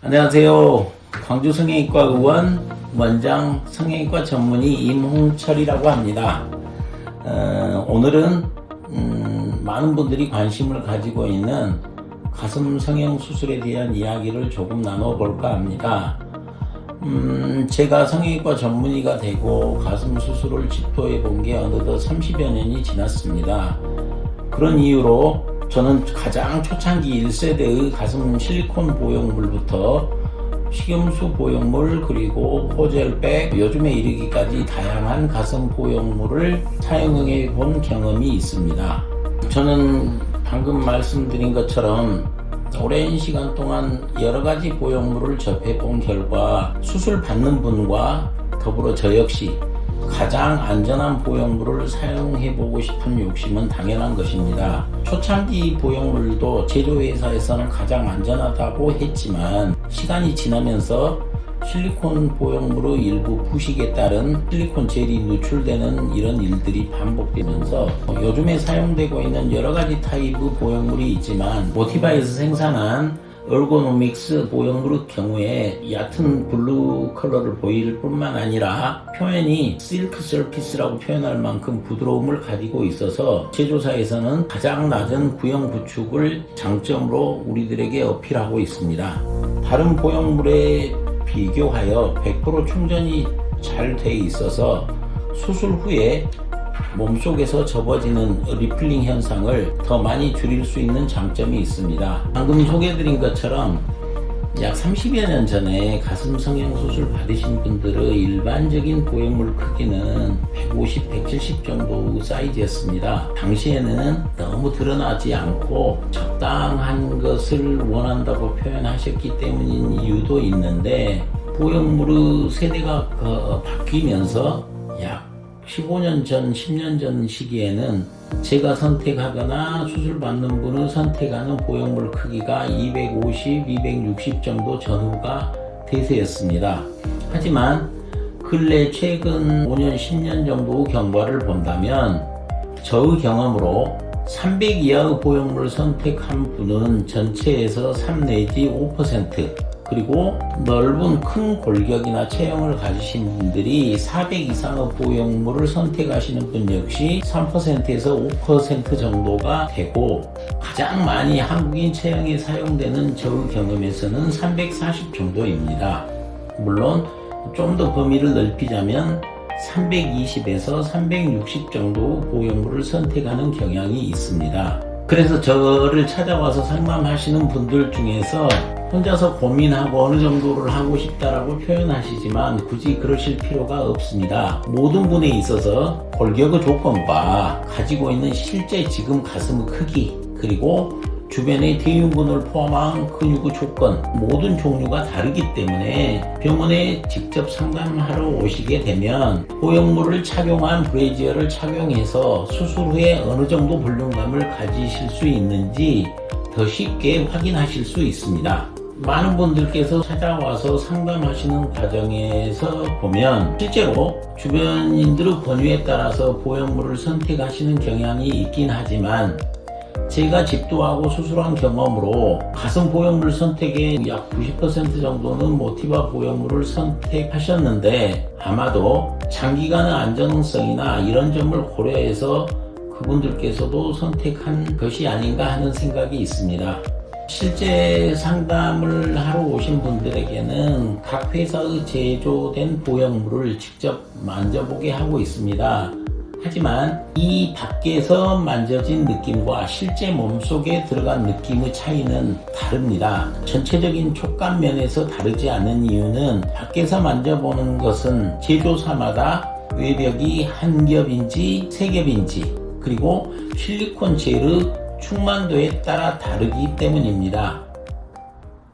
안녕하세요. 광주 성형외과 의원 원장 성형외과 전문의 임홍철이라고 합니다. 오늘은 많은 분들이 관심을 가지고 있는 가슴 성형 수술에 대한 이야기를 조금 나눠볼까 합니다. 제가 성형외과 전문의가 되고 가슴 수술을 집도해 본 게 어느덧 30여 년이 지났습니다. 그런 이유로 저는 가장 초창기 1세대의 가슴 실리콘 보형물부터 식염수 보형물 그리고 코젤백 요즘에 이르기까지 다양한 가슴 보형물을 사용해 본 경험이 있습니다. 저는 방금 말씀드린 것처럼 오랜 시간 동안 여러 가지 보형물을 접해 본 결과 수술 받는 분과 더불어 저 역시 가장 안전한 보형물을 사용해 보고 싶은 욕심은 당연한 것입니다. 초창기 보형물도 제조회사에서는 가장 안전하다고 했지만 시간이 지나면서 실리콘 보형물의 일부 부식에 따른 실리콘 젤이 누출되는 이런 일들이 반복되면서 요즘에 사용되고 있는 여러 가지 타입의 보형물이 있지만 모티바에서 생산한 얼고노믹스 보형물의 경우에 얕은 블루 컬러를 보일 뿐만 아니라 표면이 실크 서피스라고 표현할 만큼 부드러움을 가지고 있어서 제조사에서는 가장 낮은 구형 구축을 장점으로 우리들에게 어필하고 있습니다. 다른 보형물에 비교하여 100% 충전이 잘 돼 있어서 수술 후에 몸속에서 접어지는 리필링 현상을 더 많이 줄일 수 있는 장점이 있습니다. 방금 소개해드린 것처럼 약 30여 년 전에 가슴 성형 수술 받으신 분들의 일반적인 보형물 크기는 150, 170 정도 사이즈였습니다. 당시에는 너무 드러나지 않고 적당한 것을 원한다고 표현하셨기 때문인 이유도 있는데 보형물의 세대가 바뀌면서 약 15년 전, 10년 전 시기에는 제가 선택하거나 수술받는 분을 선택하는 보형물 크기가 250, 260 정도 전후가 대세였습니다. 하지만 근래 최근 5년, 10년 정도 경과를 본다면 저의 경험으로 300 이하의 보형물을 선택한 분은 전체에서 3 내지 5%, 그리고 넓은 큰 골격이나 체형을 가지신 분들이 400 이상의 보형물을 선택하시는 분 역시 3%에서 5% 정도가 되고 가장 많이 한국인 체형에 사용되는 저의 경험에서는 340 정도입니다. 물론 좀 더 범위를 넓히자면 320에서 360 정도 보형물을 선택하는 경향이 있습니다. 그래서 저를 찾아와서 상담하시는 분들 중에서 혼자서 고민하고 어느 정도를 하고 싶다라고 표현하시지만 굳이 그러실 필요가 없습니다. 모든 분에 있어서 골격의 조건과 가지고 있는 실제 지금 가슴의 크기 그리고 주변의 대흉근을 포함한 근육의 조건 모든 종류가 다르기 때문에 병원에 직접 상담하러 오시게 되면 보형물을 착용한 브래지어를 착용해서 수술 후에 어느 정도 볼륨감을 가지실 수 있는지 더 쉽게 확인하실 수 있습니다. 많은 분들께서 찾아와서 상담하시는 과정에서 보면 실제로 주변인들의 권유에 따라서 보형물을 선택하시는 경향이 있긴 하지만 제가 집도하고 수술한 경험으로 가슴 보형물 선택의 약 90% 정도는 모티바 보형물을 선택하셨는데 아마도 장기간의 안정성이나 이런 점을 고려해서 그분들께서도 선택한 것이 아닌가 하는 생각이 있습니다. 실제 상담을 하러 오신 분들에게는 각 회사의 제조된 보형물을 직접 만져보게 하고 있습니다. 하지만 이 밖에서 만져진 느낌과 실제 몸속에 들어간 느낌의 차이는 다릅니다. 전체적인 촉감 면에서 다르지 않은 이유는 밖에서 만져보는 것은 제조사마다 외벽이 한 겹인지 세 겹인지 그리고 실리콘 젤의 충만도에 따라 다르기 때문입니다.